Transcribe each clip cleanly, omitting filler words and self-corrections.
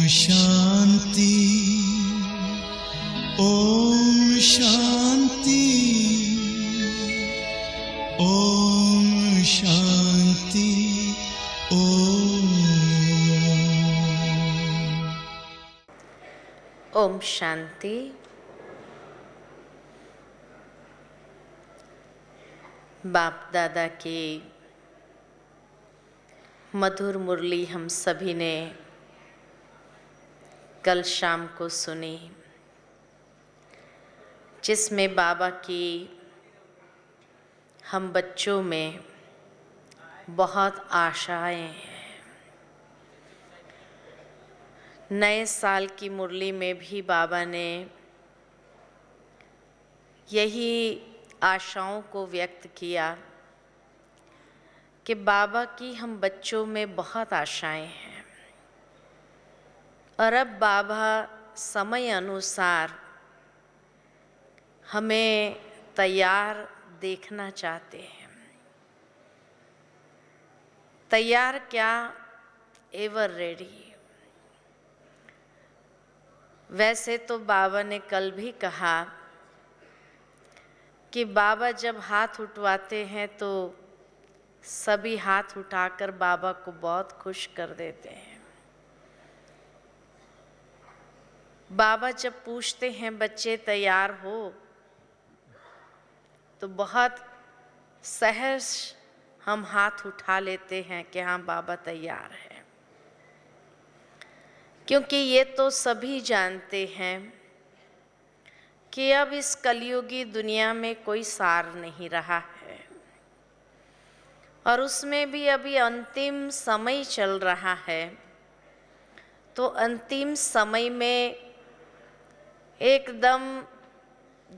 शांति, ओम शांति, ओम शांति, ओम शांति। बाप दादा की मधुर मुरली हम सभी ने कल शाम को सुनी, जिसमें बाबा की हम बच्चों में बहुत आशाएं हैं। नए साल की मुरली में भी बाबा ने यही आशाओं को व्यक्त किया कि बाबा की हम बच्चों में बहुत आशाएं हैं और अब बाबा समय अनुसार हमें तैयार देखना चाहते हैं। तैयार क्या, एवर रेडी। वैसे तो बाबा ने कल भी कहा कि बाबा जब हाथ उठवाते हैं तो सभी हाथ उठाकर बाबा को बहुत खुश कर देते हैं। बाबा जब पूछते हैं बच्चे तैयार हो, तो बहुत सहज हम हाथ उठा लेते हैं कि हाँ बाबा तैयार है, क्योंकि ये तो सभी जानते हैं कि अब इस कलयुगी दुनिया में कोई सार नहीं रहा है और उसमें भी अभी अंतिम समय चल रहा है। तो अंतिम समय में एकदम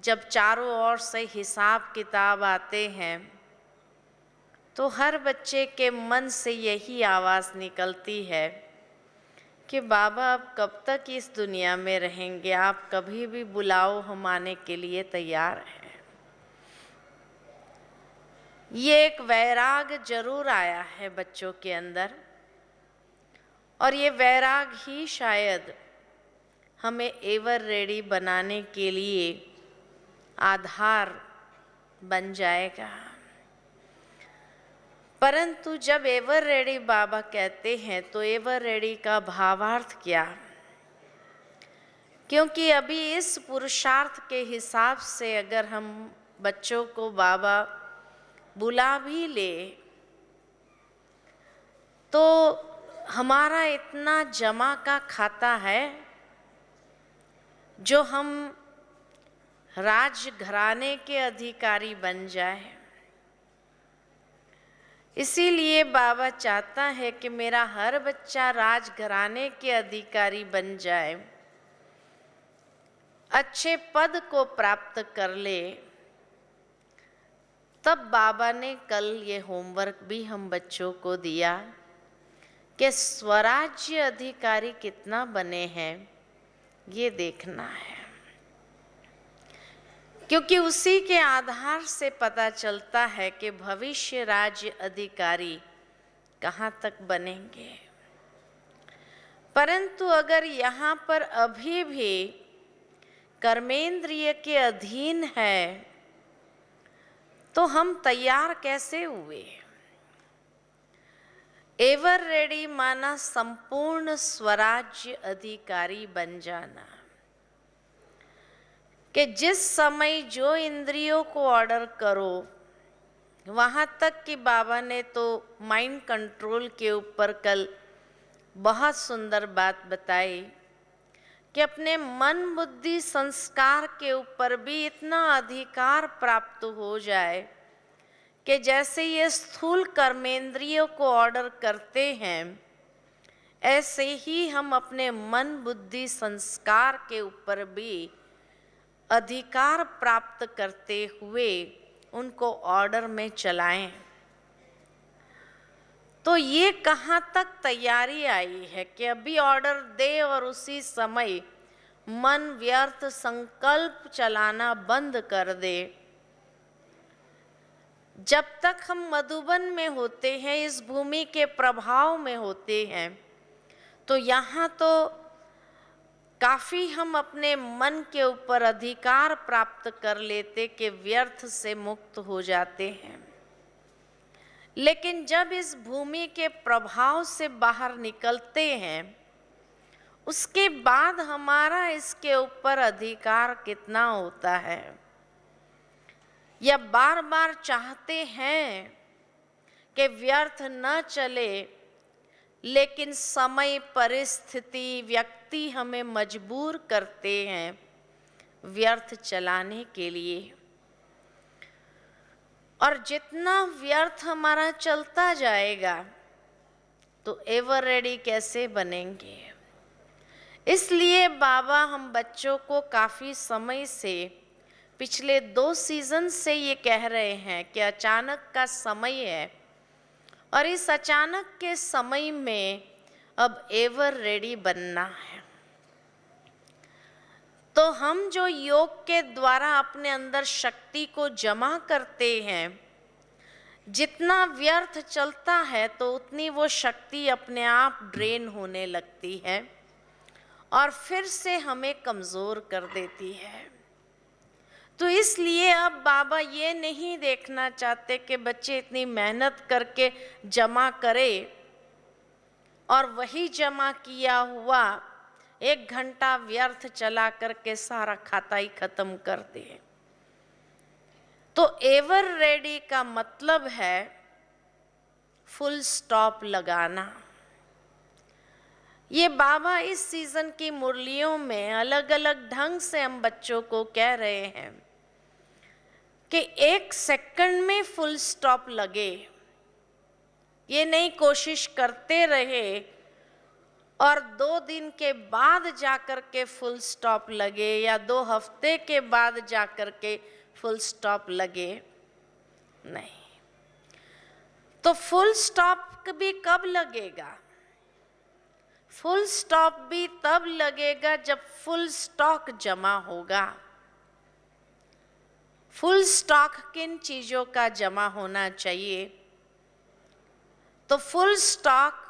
जब चारों ओर से हिसाब किताब आते हैं तो हर बच्चे के मन से यही आवाज़ निकलती है कि बाबा आप कब तक इस दुनिया में रहेंगे, आप कभी भी बुलाओ, हम आने के लिए तैयार हैं। ये एक वैराग जरूर आया है बच्चों के अंदर और ये वैराग ही शायद हमें एवर रेडी बनाने के लिए आधार बन जाएगा। परंतु जब एवर रेडी बाबा कहते हैं तो एवर रेडी का भावार्थ क्या? क्योंकि अभी इस पुरुषार्थ के हिसाब से अगर हम बच्चों को बाबा बुला भी ले तो हमारा इतना जमा का खाता है जो हम राजघराने के अधिकारी बन जाए। इसीलिए बाबा चाहता है कि मेरा हर बच्चा राजघराने के अधिकारी बन जाए, अच्छे पद को प्राप्त कर ले। तब बाबा ने कल ये होमवर्क भी हम बच्चों को दिया कि स्वराज्य अधिकारी कितना बने हैं ये देखना है, क्योंकि उसी के आधार से पता चलता है कि भविष्य राज्य अधिकारी कहाँ तक बनेंगे। परंतु अगर यहाँ पर अभी भी कर्मेंद्रिय के अधीन है तो हम तैयार कैसे हुए? एवर रेडी माना संपूर्ण स्वराज्य अधिकारी बन जाना, कि जिस समय जो इंद्रियों को ऑर्डर करो, वहाँ तक कि बाबा ने तो माइंड कंट्रोल के ऊपर कल बहुत सुंदर बात बताई कि अपने मन बुद्धि संस्कार के ऊपर भी इतना अधिकार प्राप्त हो जाए कि जैसे ये स्थूल कर्मेंद्रियों को ऑर्डर करते हैं, ऐसे ही हम अपने मन बुद्धि संस्कार के ऊपर भी अधिकार प्राप्त करते हुए उनको ऑर्डर में चलाएं। तो ये कहाँ तक तैयारी आई है कि अभी ऑर्डर दे और उसी समय मन व्यर्थ संकल्प चलाना बंद कर दे। जब तक हम मधुबन में होते हैं, इस भूमि के प्रभाव में होते हैं, तो यहाँ तो काफी हम अपने मन के ऊपर अधिकार प्राप्त कर लेते कि व्यर्थ से मुक्त हो जाते हैं। लेकिन जब इस भूमि के प्रभाव से बाहर निकलते हैं, उसके बाद हमारा इसके ऊपर अधिकार कितना होता है? या बार बार चाहते हैं कि व्यर्थ न चले, लेकिन समय, परिस्थिति, व्यक्ति हमें मजबूर करते हैं व्यर्थ चलाने के लिए। और जितना व्यर्थ हमारा चलता जाएगा तो एवर रेडी कैसे बनेंगे? इसलिए बाबा हम बच्चों को काफी समय से, पिछले 2 सीजन से ये कह रहे हैं कि अचानक का समय है और इस अचानक के समय में अब एवर रेडी बनना है। तो हम जो योग के द्वारा अपने अंदर शक्ति को जमा करते हैं, जितना व्यर्थ चलता है तो उतनी वो शक्ति अपने आप ड्रेन होने लगती है और फिर से हमें कमजोर कर देती है। तो इसलिए अब बाबा ये नहीं देखना चाहते कि बच्चे इतनी मेहनत करके जमा करें और वही जमा किया हुआ 1 घंटा व्यर्थ चला करके सारा खाता ही खत्म कर दे। तो एवर रेडी का मतलब है फुल स्टॉप लगाना। ये बाबा इस सीजन की मुरलियों में अलग अलग ढंग से हम बच्चों को कह रहे हैं कि 1 सेकंड में फुल स्टॉप लगे। ये नहीं कोशिश करते रहे और 2 दिन के बाद जाकर के फुल स्टॉप लगे या 2 हफ्ते के बाद जाकर के फुल स्टॉप लगे, नहीं। तो फुल स्टॉप भी कब लगेगा? फुल स्टॉप भी तब लगेगा जब फुल स्टॉक जमा होगा। फुल स्टॉक किन चीजों का जमा होना चाहिए? तो फुल स्टॉक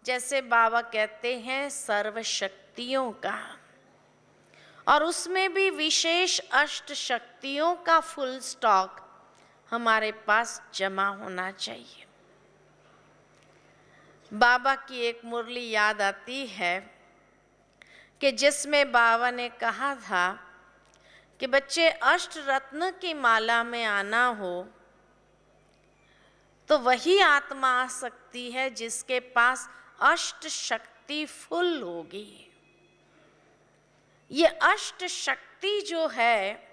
जैसे बाबा कहते हैं सर्व शक्तियों का, और उसमें भी विशेष अष्ट शक्तियों का फुल स्टॉक हमारे पास जमा होना चाहिए। बाबा की एक मुरली याद आती है कि जिसमें बाबा ने कहा था कि बच्चे अष्ट रत्न की माला में आना हो तो वही आत्मा आ सकती है जिसके पास अष्ट शक्ति फुल होगी। ये अष्ट शक्ति जो है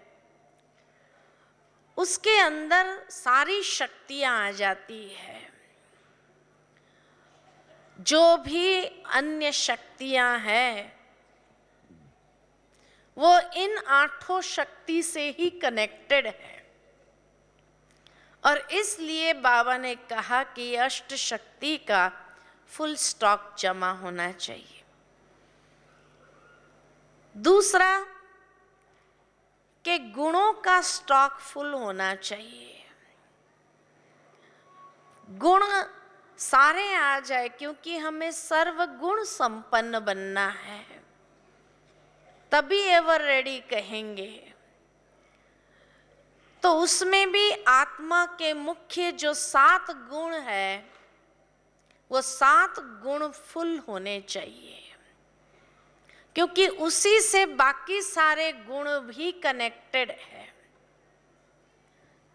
उसके अंदर सारी शक्तियां आ जाती है। जो भी अन्य शक्तियां हैं वो इन 8 शक्ति से ही कनेक्टेड है, और इसलिए बाबा ने कहा कि अष्ट शक्ति का फुल स्टॉक जमा होना चाहिए। दूसरा कि गुणों का स्टॉक फुल होना चाहिए। गुण सारे आ जाए, क्योंकि हमें सर्वगुण संपन्न बनना है, तभी एवर रेडी कहेंगे। तो उसमें भी आत्मा के मुख्य जो 7 गुण है वो 7 गुण फुल होने चाहिए, क्योंकि उसी से बाकी सारे गुण भी कनेक्टेड है।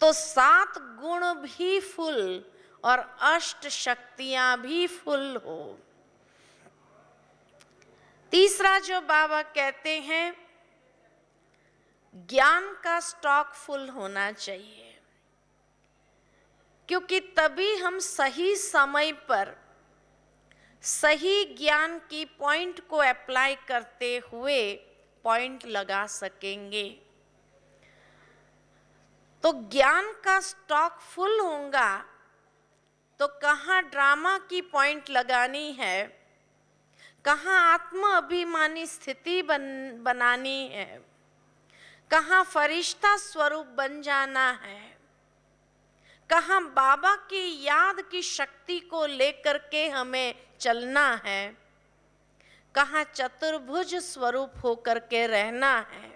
तो 7 गुण भी फुल और अष्ट शक्तियां भी फुल हो। तीसरा जो बाबा कहते हैं, ज्ञान का स्टॉक फुल होना चाहिए, क्योंकि तभी हम सही समय पर सही ज्ञान की पॉइंट को अप्लाई करते हुए पॉइंट लगा सकेंगे। तो ज्ञान का स्टॉक फुल होगा तो कहाँ ड्रामा की पॉइंट लगानी है, कहाँ आत्मा अभिमानी स्थिति बनानी है, कहाँ फरिश्ता स्वरूप बन जाना है, कहाँ बाबा की याद की शक्ति को लेकर के हमें चलना है, कहाँ चतुर्भुज स्वरूप होकर के रहना है,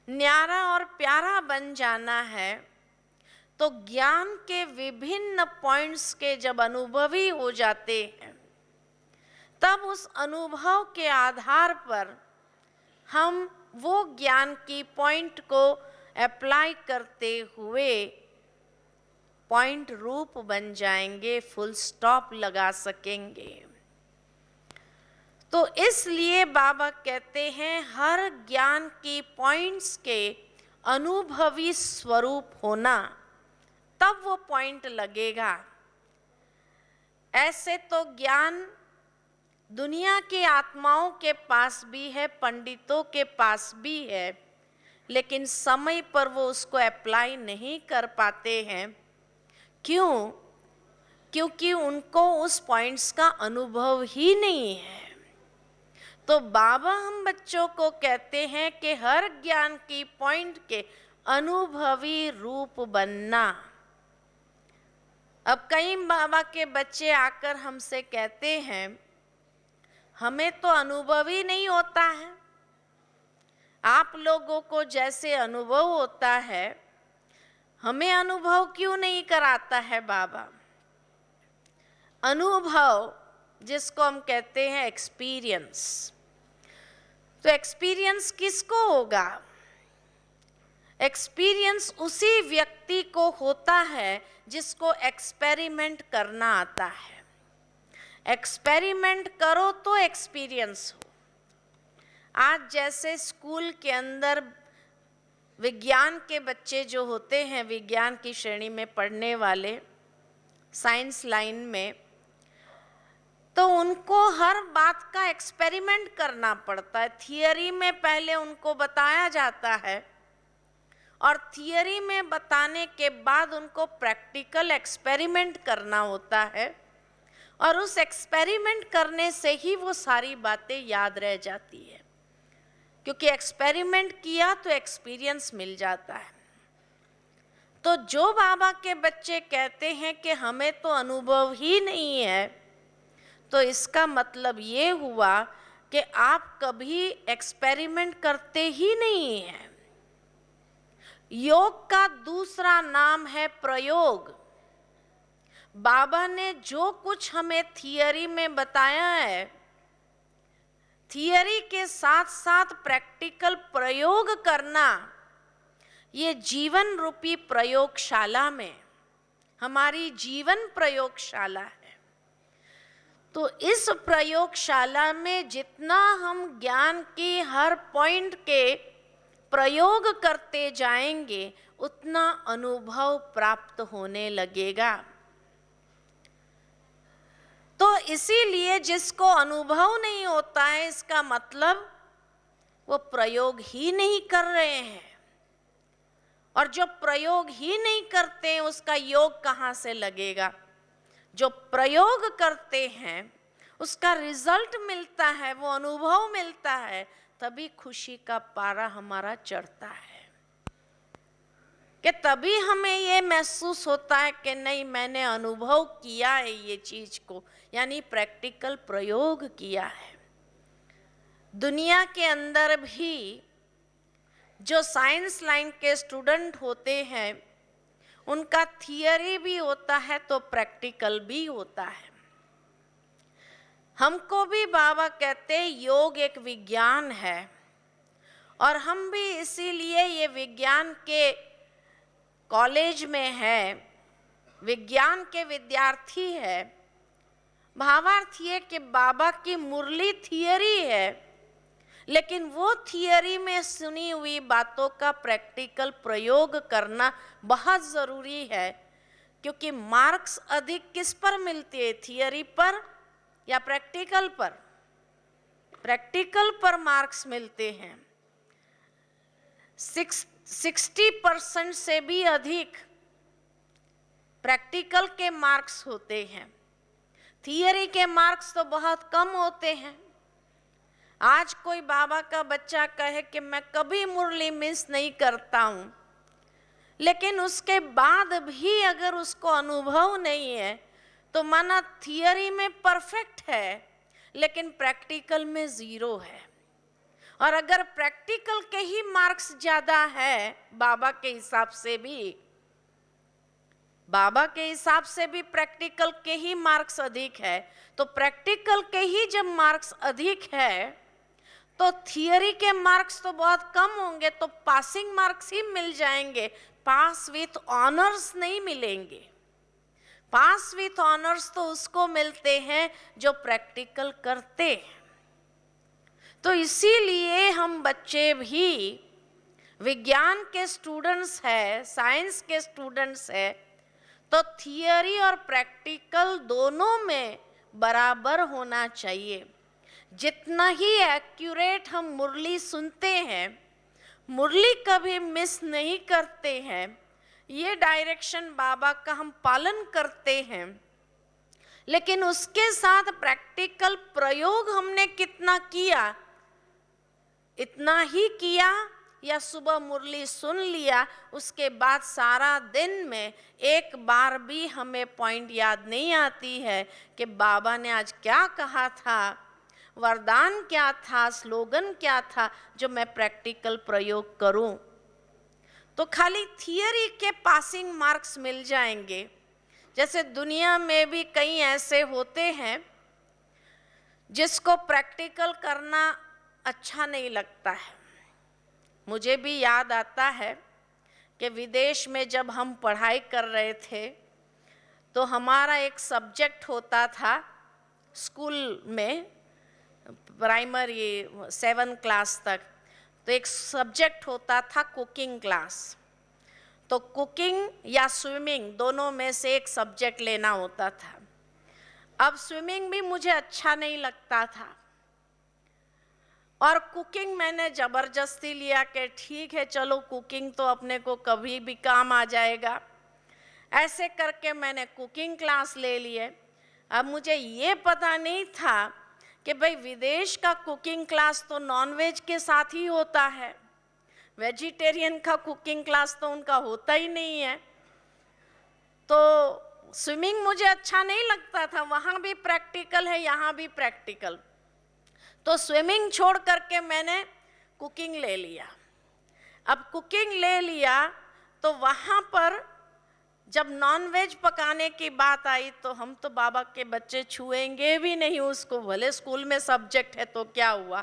न्यारा और प्यारा बन जाना है, तो ज्ञान के विभिन्न पॉइंट्स के जब अनुभवी हो जाते हैं, तब उस अनुभव के आधार पर हम वो ज्ञान की पॉइंट को अप्लाई करते हुए पॉइंट रूप बन जाएंगे, फुल स्टॉप लगा सकेंगे। तो इसलिए बाबा कहते हैं हर ज्ञान की पॉइंट्स के अनुभवी स्वरूप होना, तब वो पॉइंट लगेगा। ऐसे तो ज्ञान दुनिया की आत्माओं के पास भी है, पंडितों के पास भी है, लेकिन समय पर वो उसको अप्लाई नहीं कर पाते हैं। क्यों? क्योंकि उनको उस पॉइंट्स का अनुभव ही नहीं है। तो बाबा हम बच्चों को कहते हैं कि हर ज्ञान की पॉइंट के अनुभवी रूप बनना। अब कई बाबा के बच्चे आकर हमसे कहते हैं हमें तो अनुभव ही नहीं होता है, आप लोगों को जैसे अनुभव होता है हमें अनुभव क्यों नहीं कराता है बाबा। अनुभव जिसको हम कहते हैं एक्सपीरियंस, तो एक्सपीरियंस किसको होगा? एक्सपीरियंस उसी व्यक्ति को होता है जिसको एक्सपेरिमेंट करना आता है। एक्सपेरिमेंट करो तो एक्सपीरियंस हो। आज जैसे स्कूल के अंदर विज्ञान के बच्चे जो होते हैं, विज्ञान की श्रेणी में पढ़ने वाले, साइंस लाइन में, तो उनको हर बात का एक्सपेरिमेंट करना पड़ता है। थियरी में पहले उनको बताया जाता है और थियरी में बताने के बाद उनको प्रैक्टिकल एक्सपेरिमेंट करना होता है, और उस एक्सपेरिमेंट करने से ही वो सारी बातें याद रह जाती है, क्योंकि एक्सपेरिमेंट किया तो एक्सपीरियंस मिल जाता है। तो जो बाबा के बच्चे कहते हैं कि हमें तो अनुभव ही नहीं है, तो इसका मतलब ये हुआ कि आप कभी एक्सपेरिमेंट करते ही नहीं हैं। योग का दूसरा नाम है प्रयोग। बाबा ने जो कुछ हमें थियरी में बताया है, थियरी के साथ साथ प्रैक्टिकल प्रयोग करना, ये जीवन रूपी प्रयोगशाला में, हमारी जीवन प्रयोगशाला है। तो इस प्रयोगशाला में जितना हम ज्ञान की हर पॉइंट के प्रयोग करते जाएंगे, उतना अनुभव प्राप्त होने लगेगा। तो इसीलिए जिसको अनुभव नहीं होता है, इसका मतलब वो प्रयोग ही नहीं कर रहे हैं, और जो प्रयोग ही नहीं करते हैं उसका योग कहाँ से लगेगा? जो प्रयोग करते हैं उसका रिजल्ट मिलता है, वो अनुभव मिलता है, तभी खुशी का पारा हमारा चढ़ता है, कि तभी हमें ये महसूस होता है कि नहीं, मैंने अनुभव किया है ये चीज को, यानी प्रैक्टिकल प्रयोग किया है। दुनिया के अंदर भी जो साइंस लाइन के स्टूडेंट होते हैं, उनका थियरी भी होता है तो प्रैक्टिकल भी होता है। हमको भी बाबा कहते हैं योग एक विज्ञान है, और हम भी इसीलिए ये विज्ञान के कॉलेज में है, विज्ञान के विद्यार्थी है। भावार्थ ये कि बाबा की मुरली थियरी है, लेकिन वो थियरी में सुनी हुई बातों का प्रैक्टिकल प्रयोग करना बहुत ज़रूरी है, क्योंकि मार्क्स अधिक किस पर मिलती है, थियरी पर या प्रैक्टिकल पर? प्रैक्टिकल पर मार्क्स मिलते हैं। 60% से भी अधिक प्रैक्टिकल के मार्क्स होते हैं, थियरी के मार्क्स तो बहुत कम होते हैं। आज कोई बाबा का बच्चा कहे कि मैं कभी मुरली मिस नहीं करता हूँ, लेकिन उसके बाद भी अगर उसको अनुभव नहीं है, तो माना थियरी में परफेक्ट है, लेकिन प्रैक्टिकल में 0 है। और अगर प्रैक्टिकल के ही मार्क्स ज्यादा है, बाबा के हिसाब से भी प्रैक्टिकल के ही मार्क्स अधिक है, तो प्रैक्टिकल के ही जब मार्क्स अधिक है तो थियरी के मार्क्स तो बहुत कम होंगे, तो पासिंग मार्क्स ही मिल जाएंगे, पास विथ ऑनर्स नहीं मिलेंगे। पास विथ ऑनर्स तो उसको मिलते हैं जो प्रैक्टिकल करते हैं। तो इसीलिए हम बच्चे भी विज्ञान के स्टूडेंट्स हैं, साइंस के स्टूडेंट्स हैं, तो थियरी और प्रैक्टिकल दोनों में बराबर होना चाहिए। जितना ही एक्यूरेट हम मुरली सुनते हैं, मुरली कभी मिस नहीं करते हैं, ये डायरेक्शन बाबा का हम पालन करते हैं, लेकिन उसके साथ प्रैक्टिकल प्रयोग हमने कितना किया, इतना ही किया या सुबह मुरली सुन लिया, उसके बाद सारा दिन में एक बार भी हमें पॉइंट याद नहीं आती है कि बाबा ने आज क्या कहा था, वरदान क्या था, स्लोगन क्या था जो मैं प्रैक्टिकल प्रयोग करूं। तो खाली थियरी के पासिंग मार्क्स मिल जाएंगे। जैसे दुनिया में भी कई ऐसे होते हैं जिसको प्रैक्टिकल करना अच्छा नहीं लगता है। मुझे भी याद आता है कि विदेश में जब हम पढ़ाई कर रहे थे तो हमारा एक सब्जेक्ट होता था स्कूल में, प्राइमरी 7 क्लास तक, तो एक सब्जेक्ट होता था कुकिंग क्लास। तो कुकिंग या स्विमिंग दोनों में से एक सब्जेक्ट लेना होता था। अब स्विमिंग भी मुझे अच्छा नहीं लगता था और कुकिंग मैंने ज़बरदस्ती लिया कि ठीक है चलो कुकिंग तो अपने को कभी भी काम आ जाएगा। ऐसे करके मैंने कुकिंग क्लास ले लिए। अब मुझे ये पता नहीं था कि भाई विदेश का कुकिंग क्लास तो नॉनवेज के साथ ही होता है, वेजिटेरियन का कुकिंग क्लास तो उनका होता ही नहीं है। तो स्विमिंग मुझे अच्छा नहीं लगता था, वहाँ भी प्रैक्टिकल है, यहाँ भी प्रैक्टिकल, तो स्विमिंग छोड़ करके मैंने कुकिंग ले लिया। अब कुकिंग ले लिया तो वहाँ पर जब नॉनवेज पकाने की बात आई तो हम तो बाबा के बच्चे छुएंगे भी नहीं उसको, भले स्कूल में सब्जेक्ट है तो क्या हुआ।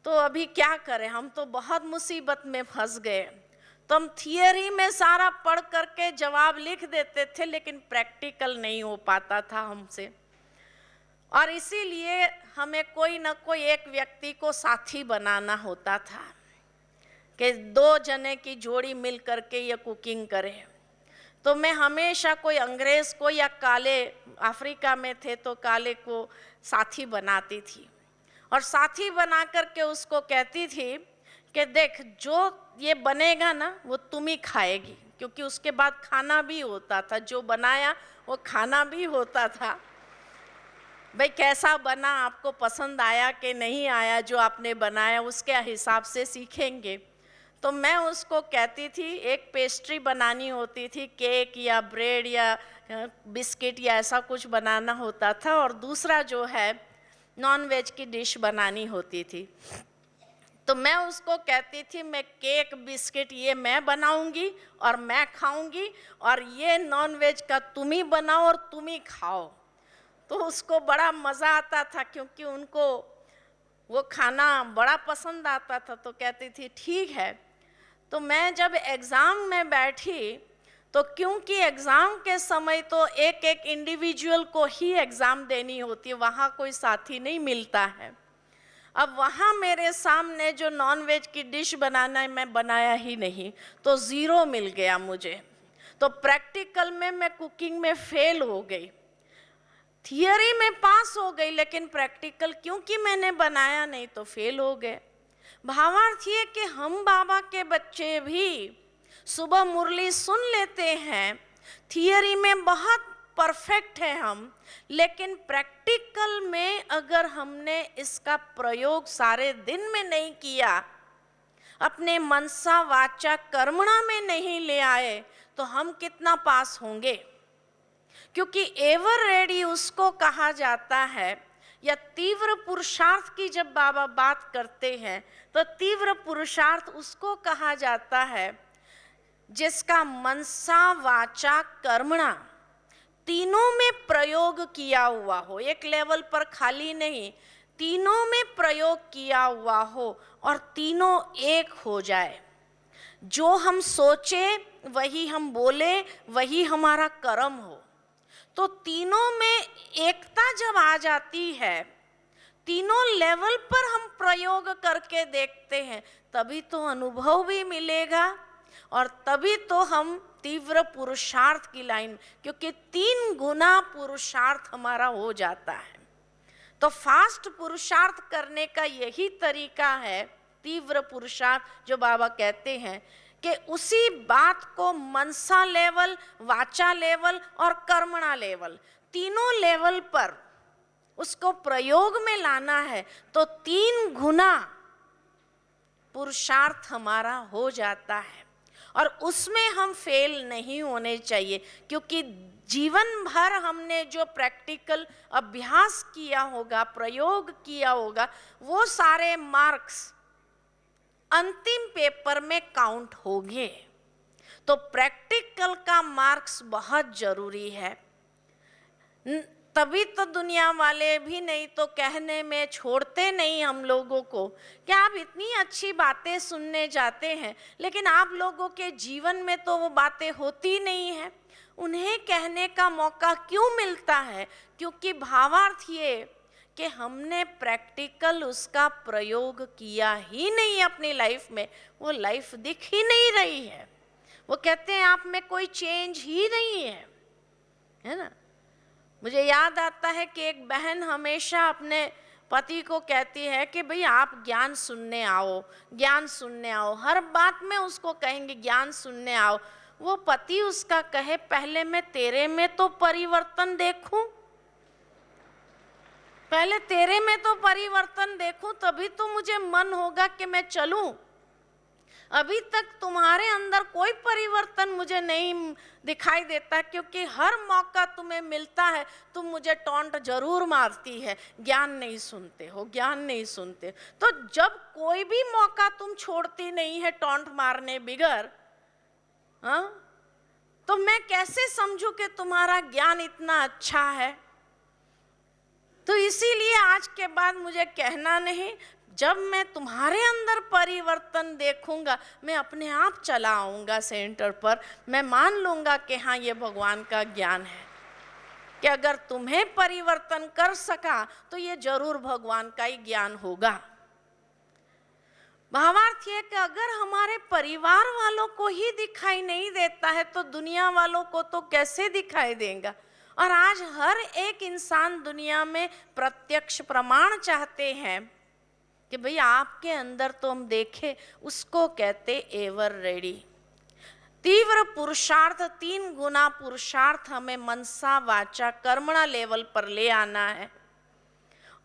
तो अभी क्या करें, हम तो बहुत मुसीबत में फंस गए। तो हम थियरी में सारा पढ़ करके जवाब लिख देते थे, लेकिन प्रैक्टिकल नहीं हो पाता था हमसे। और इसीलिए हमें कोई ना कोई एक व्यक्ति को साथी बनाना होता था कि 2 जने की जोड़ी मिल करके ये कुकिंग करे। तो मैं हमेशा कोई अंग्रेज को या काले, अफ्रीका में थे तो काले को साथी बनाती थी और साथी बना करके उसको कहती थी कि देख जो ये बनेगा ना वो तुम ही खाएगी, क्योंकि उसके बाद खाना भी होता था, जो बनाया वो खाना भी होता था। भाई कैसा बना, आपको पसंद आया कि नहीं आया, जो आपने बनाया उसके हिसाब से सीखेंगे। तो मैं उसको कहती थी, एक पेस्ट्री बनानी होती थी, केक या ब्रेड या बिस्किट या ऐसा कुछ बनाना होता था, और दूसरा जो है नॉन वेज की डिश बनानी होती थी। तो मैं उसको कहती थी मैं केक बिस्किट ये मैं बनाऊंगी और मैं खाऊंगी, और ये नॉन वेज का तुम ही बनाओ और तुम ही खाओ। तो उसको बड़ा मज़ा आता था, क्योंकि उनको वो खाना बड़ा पसंद आता था। तो कहती थी ठीक है। तो मैं जब एग्ज़ाम में बैठी तो क्योंकि एग्ज़ाम के समय तो एक एक इंडिविजुअल को ही एग्ज़ाम देनी होती है, वहाँ कोई साथी नहीं मिलता है। अब वहाँ मेरे सामने जो नॉन वेज की डिश बनाना है मैं बनाया ही नहीं, तो 0 मिल गया मुझे। तो प्रैक्टिकल में मैं कुकिंग में फेल हो गई, थियरी में पास हो गई, लेकिन प्रैक्टिकल क्योंकि मैंने बनाया नहीं तो फेल हो गए। भावार्थ ये कि हम बाबा के बच्चे भी सुबह मुरली सुन लेते हैं, थियरी में बहुत परफेक्ट है हम, लेकिन प्रैक्टिकल में अगर हमने इसका प्रयोग सारे दिन में नहीं किया, अपने मनसा वाचा कर्मणा में नहीं ले आए, तो हम कितना पास होंगे। क्योंकि एवर रेडी उसको कहा जाता है, या तीव्र पुरुषार्थ की जब बाबा बात करते हैं तो तीव्र पुरुषार्थ उसको कहा जाता है जिसका मनसा वाचा कर्मणा तीनों में प्रयोग किया हुआ हो, एक लेवल पर खाली नहीं, तीनों में प्रयोग किया हुआ हो और तीनों एक हो जाए। जो हम सोचे वही हम बोले, वही हमारा कर्म हो। तो तीनों में एकता जब आ जाती है, तीनों लेवल पर हम प्रयोग करके देखते हैं, तभी तो अनुभव भी मिलेगा और तभी तो हम तीव्र पुरुषार्थ की लाइन, क्योंकि 3 गुना पुरुषार्थ हमारा हो जाता है। तो फास्ट पुरुषार्थ करने का यही तरीका है, तीव्र पुरुषार्थ जो बाबा कहते हैं कि उसी बात को मनसा लेवल, वाचा लेवल और कर्मणा लेवल, तीनों लेवल पर उसको प्रयोग में लाना है, तो 3 गुना पुरुषार्थ हमारा हो जाता है। और उसमें हम फेल नहीं होने चाहिए, क्योंकि जीवन भर हमने जो प्रैक्टिकल अभ्यास किया होगा, प्रयोग किया होगा, वो सारे मार्क्स अंतिम पेपर में काउंट होंगे। तो प्रैक्टिकल का मार्क्स बहुत जरूरी है, तभी तो दुनिया वाले भी नहीं तो कहने में छोड़ते नहीं हम लोगों को कि आप इतनी अच्छी बातें सुनने जाते हैं, लेकिन आप लोगों के जीवन में तो वो बातें होती नहीं है। उन्हें कहने का मौका क्यों मिलता है? क्योंकि भावार्थ ये कि हमने प्रैक्टिकल उसका प्रयोग किया ही नहीं अपनी लाइफ में, वो लाइफ दिख ही नहीं रही है। वो कहते हैं आप में कोई चेंज ही नहीं है ना। मुझे याद आता है कि एक बहन हमेशा अपने पति को कहती है कि भाई आप ज्ञान सुनने आओ, ज्ञान सुनने आओ, हर बात में उसको कहेंगे ज्ञान सुनने आओ। वो पति उसका कहे पहले मैं तेरे में तो परिवर्तन देखूं, पहले तेरे में तो परिवर्तन देखूं, तभी तो मुझे मन होगा कि मैं चलूं। अभी तक तुम्हारे अंदर कोई परिवर्तन मुझे नहीं दिखाई देता, क्योंकि हर मौका तुम्हें मिलता है तुम मुझे टॉन्ट जरूर मारती है, ज्ञान नहीं सुनते हो, ज्ञान नहीं सुनते। तो जब कोई भी मौका तुम छोड़ती नहीं है टॉन्ट मारने बिगर, हाँ, तो मैं कैसे समझूं कि तुम्हारा ज्ञान इतना अच्छा है? तो इसीलिए आज के बाद मुझे कहना नहीं, जब मैं तुम्हारे अंदर परिवर्तन देखूंगा मैं अपने आप चला आऊंगा सेंटर पर, मैं मान लूंगा कि हाँ ये भगवान का ज्ञान है, कि अगर तुम्हें परिवर्तन कर सका तो ये जरूर भगवान का ही ज्ञान होगा। भावार्थ ये कि अगर हमारे परिवार वालों को ही दिखाई नहीं देता है तो दुनिया वालों को तो कैसे दिखाई देगा। और आज हर एक इंसान दुनिया में प्रत्यक्ष प्रमाण चाहते हैं कि भाई आपके अंदर तो हम देखें, उसको कहते एवर रेडी। तीव्र पुरुषार्थ, 3 गुना पुरुषार्थ हमें मनसा वाचा कर्मणा लेवल पर ले आना है।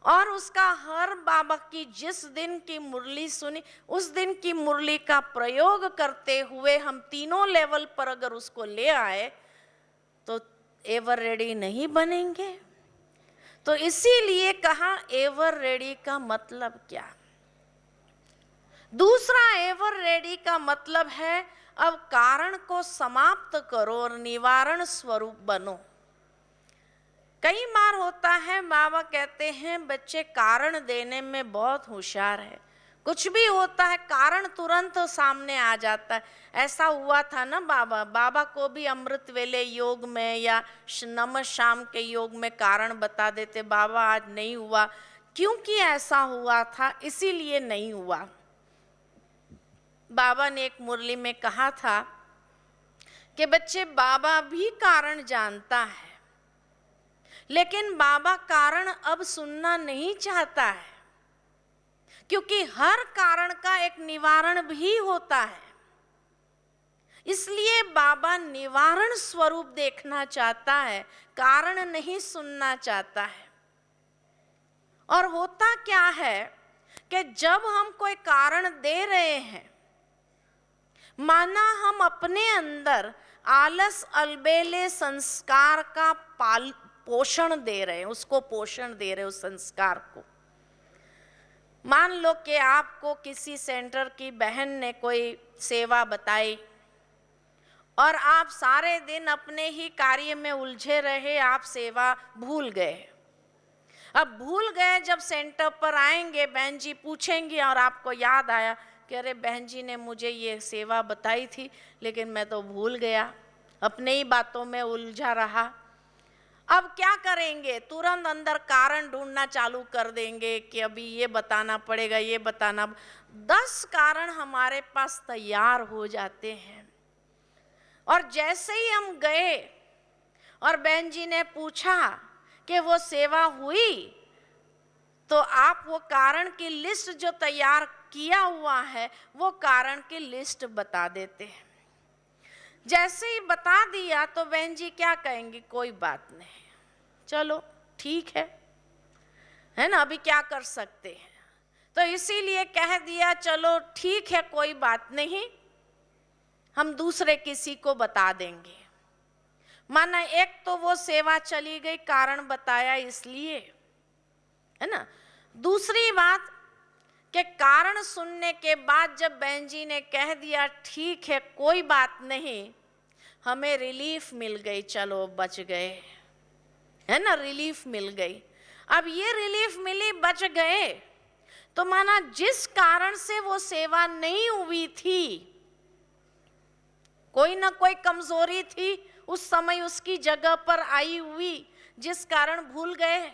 और उसका हर बाबा की जिस दिन की मुरली सुनी उस दिन की मुरली का प्रयोग करते हुए हम तीनों लेवल पर अगर उसको ले आए तो एवर रेडी नहीं बनेंगे। तो इसीलिए कहा एवर रेडी का मतलब क्या। दूसरा एवर रेडी का मतलब है अब कारण को समाप्त करो और निवारण स्वरूप बनो। कई बार होता है बाबा कहते हैं बच्चे कारण देने में बहुत होशियार है, कुछ भी होता है कारण तुरंत सामने आ जाता है। ऐसा हुआ था ना बाबा को भी अमृत वेले योग में या नमः शाम के योग में कारण बता देते, बाबा आज नहीं हुआ, क्योंकि ऐसा हुआ था इसीलिए नहीं हुआ। बाबा ने एक मुरली में कहा था कि बच्चे बाबा भी कारण जानता है, लेकिन बाबा कारण अब सुनना नहीं चाहता है, क्योंकि हर कारण का एक निवारण भी होता है। इसलिए बाबा निवारण स्वरूप देखना चाहता है, कारण नहीं सुनना चाहता है। और होता क्या है कि जब हम कोई कारण दे रहे हैं, माना हम अपने अंदर आलस अलबेले संस्कार का पोषण दे रहे हैं, उसको पोषण दे रहे हैं उस संस्कार को। मान लो कि आपको किसी सेंटर की बहन ने कोई सेवा बताई और आप सारे दिन अपने ही कार्य में उलझे रहे, आप सेवा भूल गए। अब भूल गए, जब सेंटर पर आएंगे बहन जी पूछेंगी और आपको याद आया कि अरे बहन जी ने मुझे ये सेवा बताई थी लेकिन मैं तो भूल गया, अपने ही बातों में उलझा रहा। अब क्या करेंगे? तुरंत अंदर कारण ढूंढना चालू कर देंगे कि अभी ये बताना पड़ेगा, ये बताना। 10 कारण हमारे पास तैयार हो जाते हैं। और जैसे ही हम गए और बहन जी ने पूछा कि वो सेवा हुई, तो आप वो कारण की लिस्ट जो तैयार किया हुआ है वो कारण की लिस्ट बता देते हैं। जैसे ही बता दिया तो बहन जी क्या कहेंगी? कोई बात नहीं, चलो ठीक है ना, अभी क्या कर सकते हैं। तो इसीलिए कह दिया चलो ठीक है कोई बात नहीं, हम दूसरे किसी को बता देंगे। माना एक तो वो सेवा चली गई, कारण बताया इसलिए, है ना। दूसरी बात कि कारण सुनने के बाद जब बहन जी ने कह दिया ठीक है कोई बात नहीं, हमें रिलीफ मिल गई, चलो बच गए, है ना, रिलीफ मिल गई। अब ये रिलीफ मिली, बच गए, तो माना जिस कारण से वो सेवा नहीं हुई थी, कोई ना कोई कमजोरी थी उस समय उसकी जगह पर आई हुई, जिस कारण भूल गए।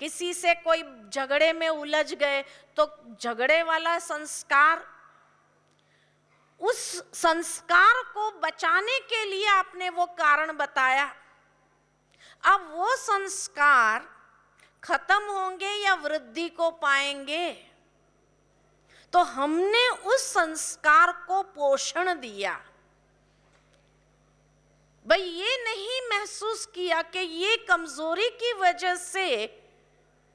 किसी से कोई झगड़े में उलझ गए तो झगड़े वाला संस्कार, उस संस्कार को बचाने के लिए आपने वो कारण बताया। अब वो संस्कार खत्म होंगे या वृद्धि को पाएंगे? तो हमने उस संस्कार को पोषण दिया। भाई ये नहीं महसूस किया कि ये कमजोरी की वजह से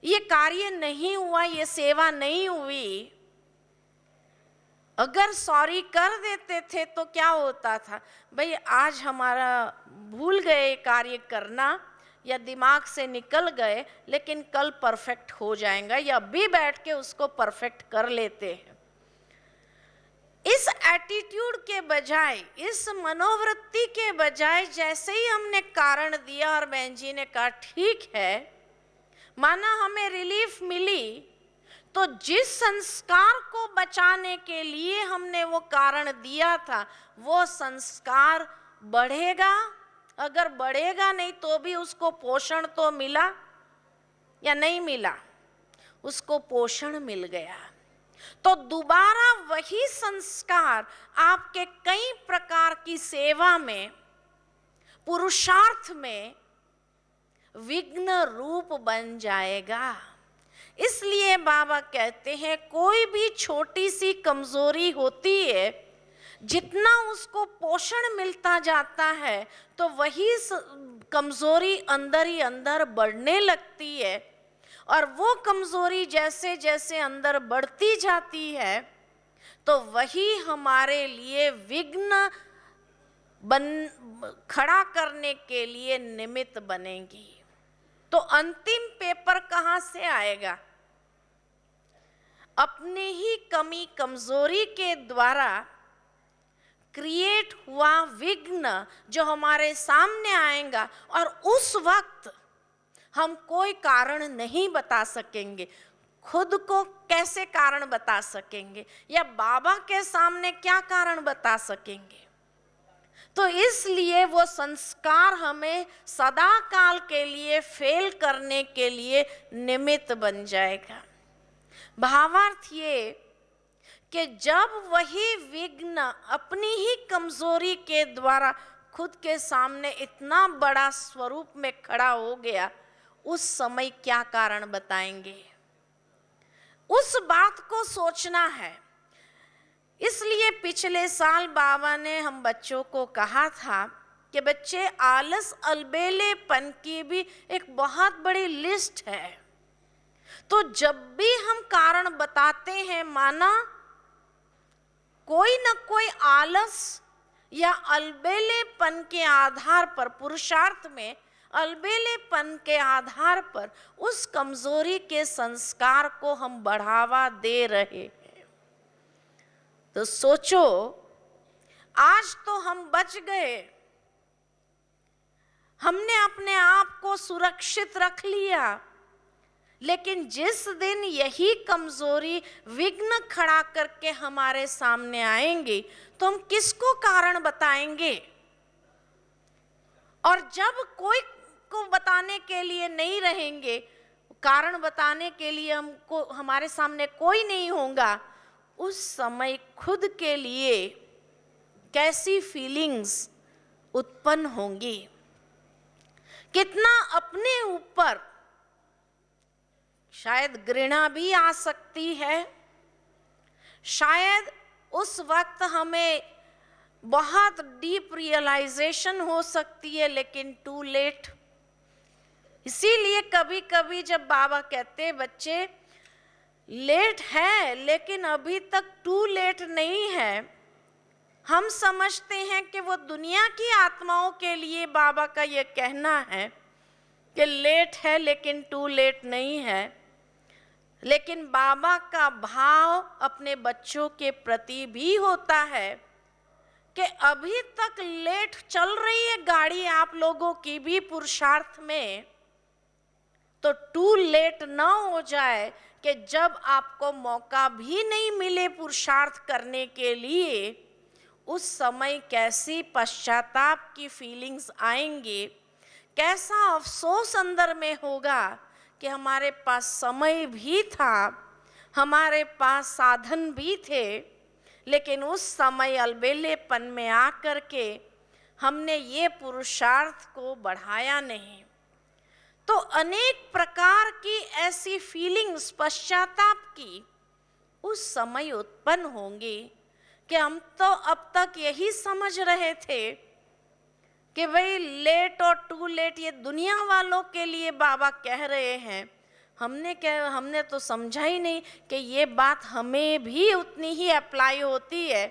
ये कार्य नहीं हुआ, ये सेवा नहीं हुई। अगर सॉरी कर देते थे तो क्या होता था? भाई आज हमारा भूल गए कार्य करना या दिमाग से निकल गए, लेकिन कल परफेक्ट हो जाएगा, या अभी बैठ के उसको परफेक्ट कर लेते हैं। इस एटीट्यूड के बजाय, इस मनोवृत्ति के बजाय, जैसे ही हमने कारण दिया और बहन जी ने कहा ठीक है, माना हमें रिलीफ मिली, तो जिस संस्कार को बचाने के लिए हमने वो कारण दिया था वो संस्कार बढ़ेगा। अगर बढ़ेगा नहीं तो भी उसको पोषण तो मिला या नहीं मिला? उसको पोषण मिल गया। तो दोबारा वही संस्कार आपके कई प्रकार की सेवा में, पुरुषार्थ में विघ्न रूप बन जाएगा। इसलिए बाबा कहते हैं कोई भी छोटी सी कमजोरी होती है, जितना उसको पोषण मिलता जाता है तो वही कमजोरी अंदर ही अंदर बढ़ने लगती है। और वो कमजोरी जैसे जैसे अंदर बढ़ती जाती है तो वही हमारे लिए विघ्न खड़ा करने के लिए निमित्त बनेगी। तो अंतिम पेपर कहाँ से आएगा? अपने ही कमी कमजोरी के द्वारा क्रिएट हुआ विघ्न जो हमारे सामने आएगा, और उस वक्त हम कोई कारण नहीं बता सकेंगे। खुद को कैसे कारण बता सकेंगे, या बाबा के सामने क्या कारण बता सकेंगे? तो इसलिए वो संस्कार हमें सदा काल के लिए फेल करने के लिए निमित्त बन जाएगा। भावार्थ ये कि जब वही विघ्न अपनी ही कमजोरी के द्वारा खुद के सामने इतना बड़ा स्वरूप में खड़ा हो गया, उस समय क्या कारण बताएंगे? उस बात को सोचना है। इसलिए पिछले साल बाबा ने हम बच्चों को कहा था कि बच्चे, आलस अलबेलेपन की भी एक बहुत बड़ी लिस्ट है। तो जब भी हम कारण बताते हैं, माना कोई न कोई आलस या अलबेलेपन के आधार पर, पुरुषार्थ में अलबेलेपन के आधार पर उस कमजोरी के संस्कार को हम बढ़ावा दे रहे हैं। तो सोचो, आज तो हम बच गए, हमने अपने आप को सुरक्षित रख लिया, लेकिन जिस दिन यही कमजोरी विघ्न खड़ा करके हमारे सामने आएंगी तो हम किसको कारण बताएंगे? और जब कोई को बताने के लिए नहीं रहेंगे, कारण बताने के लिए हमको हमारे सामने कोई नहीं होगा, उस समय खुद के लिए कैसी फीलिंग्स उत्पन्न होंगी, कितना अपने ऊपर शायद घृणा भी आ सकती है, शायद उस वक्त हमें बहुत डीप रियलाइजेशन हो सकती है, लेकिन टू लेट। इसीलिए कभी कभी जब बाबा कहते हैं बच्चे लेट है लेकिन अभी तक टू लेट नहीं है, हम समझते हैं कि वो दुनिया की आत्माओं के लिए बाबा का ये कहना है कि लेट है लेकिन टू लेट नहीं है। लेकिन बाबा का भाव अपने बच्चों के प्रति भी होता है कि अभी तक लेट चल रही है गाड़ी आप लोगों की भी पुरुषार्थ में, तो टू लेट ना हो जाए कि जब आपको मौका भी नहीं मिले पुरुषार्थ करने के लिए, उस समय कैसी पश्चाताप की फीलिंग्स आएंगे, कैसा अफसोस अंदर में होगा कि हमारे पास समय भी था, हमारे पास साधन भी थे, लेकिन उस समय अलबेलेपन में आकर के हमने ये पुरुषार्थ को बढ़ाया नहीं। तो अनेक प्रकार की ऐसी फीलिंग्स पश्चाताप की उस समय उत्पन्न होंगी कि हम तो अब तक यही समझ रहे थे कि भाई लेट और टू लेट ये दुनिया वालों के लिए बाबा कह रहे हैं। हमने तो समझा ही नहीं कि ये बात हमें भी उतनी ही अप्लाई होती है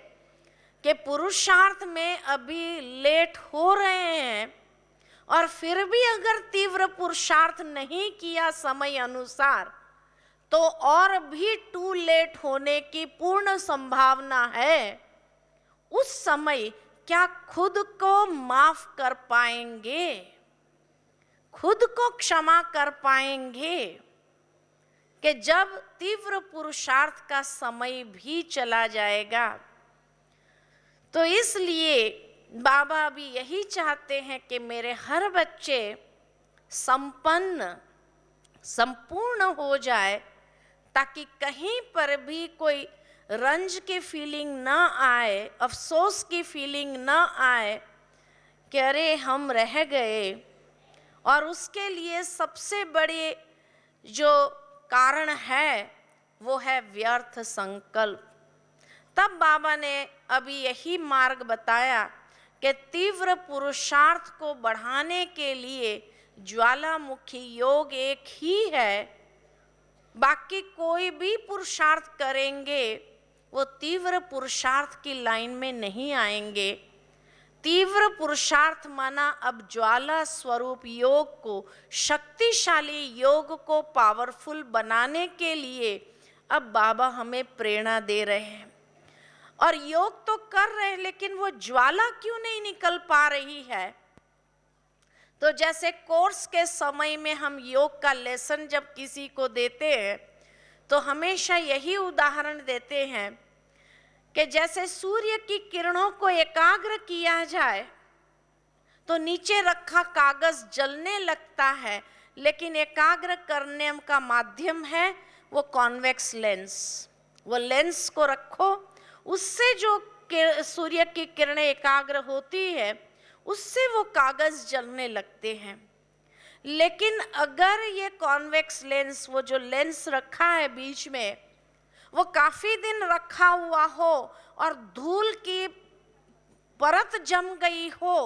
कि पुरुषार्थ में अभी लेट हो रहे हैं, और फिर भी अगर तीव्र पुरुषार्थ नहीं किया समय अनुसार तो और भी टू लेट होने की पूर्ण संभावना है। उस समय क्या खुद को माफ कर पाएंगे, खुद को क्षमा कर पाएंगे कि जब तीव्र पुरुषार्थ का समय भी चला जाएगा? तो इसलिए बाबा भी यही चाहते हैं कि मेरे हर बच्चे संपूर्ण हो जाए, ताकि कहीं पर भी कोई रंज की फीलिंग ना आए, अफसोस की फीलिंग ना आए कि अरे हम रह गए। और उसके लिए सबसे बड़े जो कारण है वो है व्यर्थ संकल्प। तब बाबा ने अभी यही मार्ग बताया कि तीव्र पुरुषार्थ को बढ़ाने के लिए ज्वालामुखी योग एक ही है, बाकी कोई भी पुरुषार्थ करेंगे वो तीव्र पुरुषार्थ की लाइन में नहीं आएंगे। तीव्र पुरुषार्थ माना अब ज्वाला स्वरूप योग को, शक्तिशाली योग को पावरफुल बनाने के लिए अब बाबा हमें प्रेरणा दे रहे हैं। और योग तो कर रहे हैं, लेकिन वो ज्वाला क्यों नहीं निकल पा रही है? तो जैसे कोर्स के समय में हम योग का लेसन जब किसी को देते हैं तो हमेशा यही उदाहरण देते हैं कि जैसे सूर्य की किरणों को एकाग्र किया जाए तो नीचे रखा कागज जलने लगता है, लेकिन एकाग्र करने का माध्यम है वो कॉन्वेक्स लेंस। वो लेंस को रखो, उससे जो सूर्य की किरणें एकाग्र होती है उससे वो कागज जलने लगते हैं। लेकिन अगर ये कॉन्वेक्स लेंस, वो जो लेंस रखा है बीच में, वो काफी दिन रखा हुआ हो और धूल की परत जम गई हो,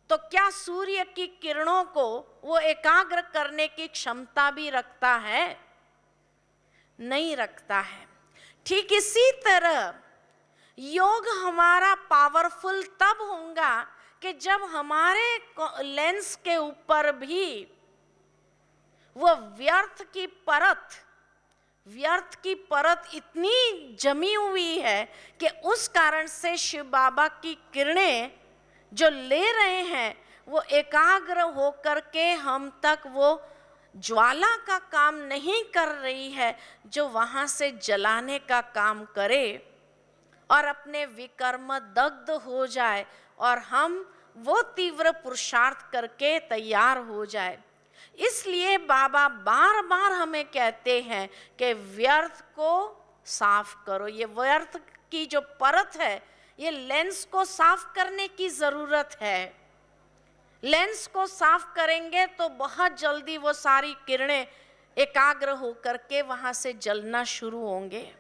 तो क्या सूर्य की किरणों को वो एकाग्र करने की क्षमता भी रखता है? नहीं रखता है। ठीक इसी तरह योग हमारा पावरफुल तब होगा कि जब हमारे लेंस के ऊपर भी वो व्यर्थ की परत इतनी जमी हुई है कि उस कारण से शिव बाबा की किरणें जो ले रहे हैं वो एकाग्र होकर के हम तक वो ज्वाला का काम नहीं कर रही है, जो वहां से जलाने का काम करे और अपने विकर्म दग्ध हो जाए और हम वो तीव्र पुरुषार्थ करके तैयार हो जाए। इसलिए बाबा बार बार हमें कहते हैं कि व्यर्थ को साफ करो। ये व्यर्थ की जो परत है, ये लेंस को साफ करने की जरूरत है। लेंस को साफ करेंगे तो बहुत जल्दी वो सारी किरणें एकाग्र होकर के वहां से जलना शुरू होंगे।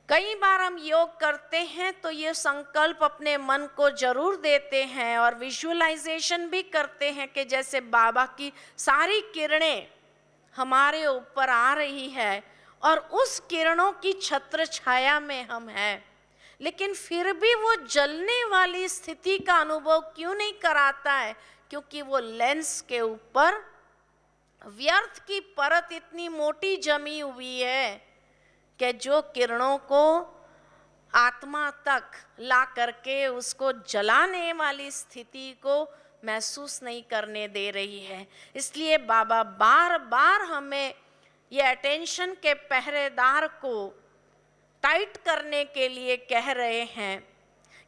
कई बार हम योग करते हैं तो ये संकल्प अपने मन को जरूर देते हैं और विजुअलाइजेशन भी करते हैं कि जैसे बाबा की सारी किरणें हमारे ऊपर आ रही है और उस किरणों की छत्र छाया में हम हैं, लेकिन फिर भी वो जलने वाली स्थिति का अनुभव क्यों नहीं कराता है? क्योंकि वो लेंस के ऊपर व्यर्थ की परत इतनी मोटी जमी हुई है कि जो किरणों को आत्मा तक ला करके उसको जलाने वाली स्थिति को महसूस नहीं करने दे रही है। इसलिए बाबा बार बार हमें ये अटेंशन के पहरेदार को टाइट करने के लिए कह रहे हैं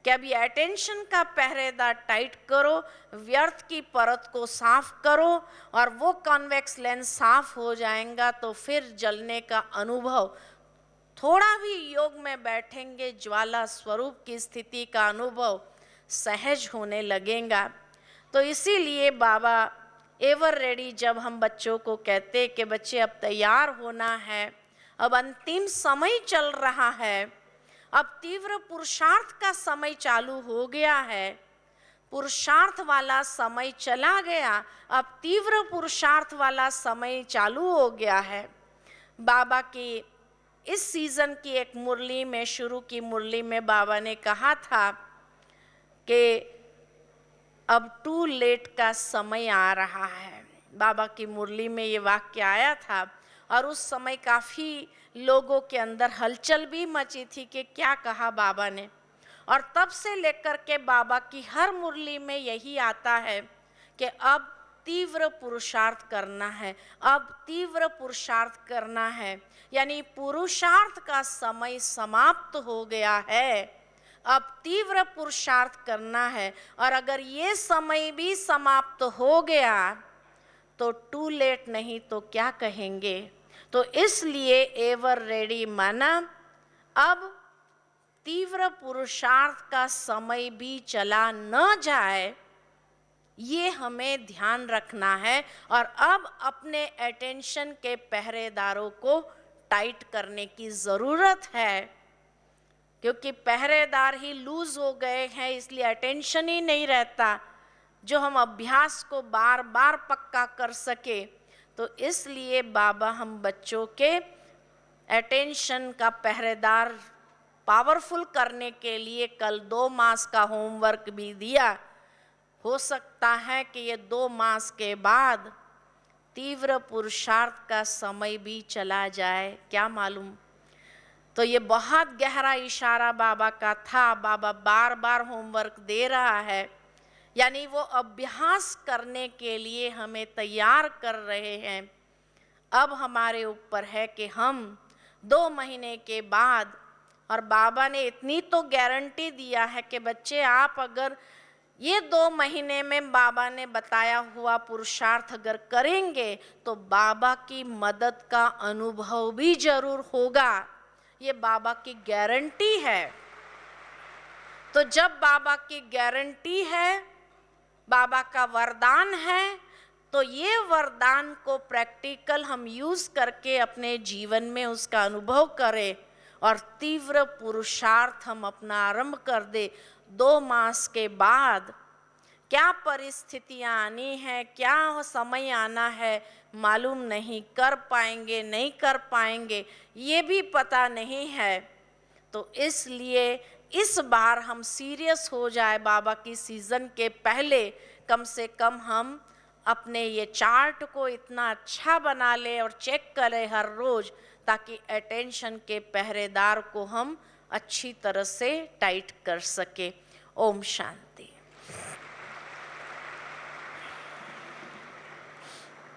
कि अब ये अटेंशन का पहरेदार टाइट करो, व्यर्थ की परत को साफ करो और वो कॉन्वेक्स लेंस साफ हो जाएगा तो फिर जलने का अनुभव, थोड़ा भी योग में बैठेंगे ज्वाला स्वरूप की स्थिति का अनुभव सहज होने लगेगा। तो इसीलिए बाबा एवर रेडी जब हम बच्चों को कहते कि बच्चे अब तैयार होना है, अब अंतिम समय चल रहा है, अब तीव्र पुरुषार्थ का समय चालू हो गया है, पुरुषार्थ वाला समय चला गया, अब तीव्र पुरुषार्थ वाला समय चालू हो गया है। बाबा की इस सीजन की एक मुरली में, शुरू की मुरली में बाबा ने कहा था कि अब टू लेट का समय आ रहा है। बाबा की मुरली में ये वाक्य आया था और उस समय काफ़ी लोगों के अंदर हलचल भी मची थी कि क्या कहा बाबा ने। और तब से लेकर के बाबा की हर मुरली में यही आता है कि अब तीव्र पुरुषार्थ करना है, अब तीव्र पुरुषार्थ करना है, यानी पुरुषार्थ का समय समाप्त हो गया है, अब तीव्र पुरुषार्थ करना है। और अगर ये समय भी समाप्त हो गया तो टू लेट नहीं तो क्या कहेंगे। तो इसलिए एवर रेडी माना अब तीव्र पुरुषार्थ का समय भी चला न जाए, ये हमें ध्यान रखना है। और अब अपने अटेंशन के पहरेदारों को टाइट करने की ज़रूरत है, क्योंकि पहरेदार ही लूज हो गए हैं, इसलिए अटेंशन ही नहीं रहता जो हम अभ्यास को बार बार पक्का कर सके। तो इसलिए बाबा हम बच्चों के अटेंशन का पहरेदार पावरफुल करने के लिए कल 2 मास का होमवर्क भी दिया। हो सकता है कि ये 2 मास के बाद तीव्र पुरुषार्थ का समय भी चला जाए, क्या मालूम। तो ये बहुत गहरा इशारा बाबा का था। बाबा बार बार होमवर्क दे रहा है, यानी वो अभ्यास करने के लिए हमें तैयार कर रहे हैं। अब हमारे ऊपर है कि हम 2 महीने के बाद, और बाबा ने इतनी तो गारंटी दिया है कि बच्चे आप अगर ये 2 महीने में बाबा ने बताया हुआ पुरुषार्थ अगर करेंगे तो बाबा की मदद का अनुभव भी जरूर होगा। ये बाबा की गारंटी है। तो जब बाबा की गारंटी है, बाबा का वरदान है, तो ये वरदान को प्रैक्टिकल हम यूज करके अपने जीवन में उसका अनुभव करें और तीव्र पुरुषार्थ हम अपना आरंभ कर दे। 2 मास के बाद क्या परिस्थितियां आनी है, क्या समय आना है, मालूम नहीं। कर पाएंगे नहीं कर पाएंगे ये भी पता नहीं है। तो इसलिए इस बार हम सीरियस हो जाए बाबा की सीज़न के पहले, कम से कम हम अपने ये चार्ट को इतना अच्छा बना ले और चेक करें हर रोज, ताकि अटेंशन के पहरेदार को हम अच्छी तरह से टाइट कर सके। ओम शांति।